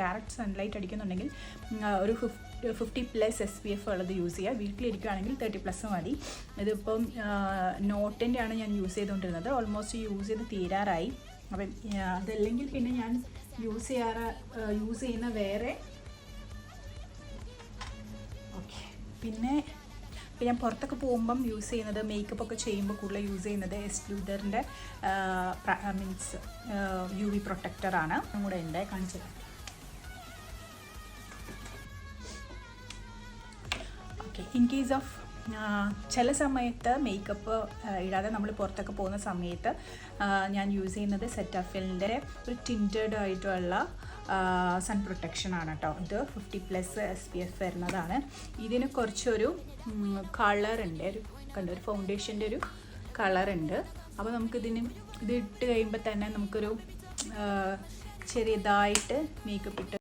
Direct sunlight അടിക്കുന്നുണ്ടെങ്കിൽ ഒരു 50+ SPF ഉള്ളത് use ചെയ്യുക. വീട്ടിലിരിക്കുകയാണെങ്കിൽ 30+ മതി. ഇതിപ്പം നോട്ടിൻ്റെ ആണ് ഞാൻ യൂസ് ചെയ്തുകൊണ്ടിരുന്നത്. ഓൾമോസ്റ്റ് യൂസ് ചെയ്ത് തീരാറായി. അപ്പം അതല്ലെങ്കിൽ പിന്നെ ഞാൻ യൂസ് ചെയ്യുന്ന വേറെ ഓക്കെ. പിന്നെ ഞാൻ പുറത്തൊക്കെ പോകുമ്പം യൂസ് ചെയ്യുന്നത്, മേക്കപ്പ് ഒക്കെ ചെയ്യുമ്പോൾ കൂടുതൽ യൂസ് ചെയ്യുന്നത് എസ്റ്റീ ലോഡറിൻ്റെ മീൻസ് UV പ്രൊട്ടക്ടറാണ്. കൂടെ ഉണ്ട്, കാണിച്ചത്. ഓക്കെ. ഇൻ കേസ് ഓഫ് ചില സമയത്ത് മേക്കപ്പ് ഇടാതെ നമ്മൾ പുറത്തൊക്കെ പോകുന്ന സമയത്ത് ഞാൻ യൂസ് ചെയ്യുന്നത് സെറ്റാഫിലിൻ്റെ ഒരു ടിൻറ്റഡ് ആയിട്ടുള്ള സൺ പ്രൊട്ടക്ഷനാണ് കേട്ടോ. ഇത് 50+ SPF വരുന്നതാണ്. ഇതിന് കുറച്ചൊരു കളറുണ്ട്, ഒരു ഫൗണ്ടേഷൻ്റെ ഒരു കളറുണ്ട്. അപ്പോൾ ഇത് ഇട്ട് കഴിയുമ്പോൾ തന്നെ നമുക്കൊരു ചെറിയതായിട്ട് മേക്കപ്പ് ഇട്ട്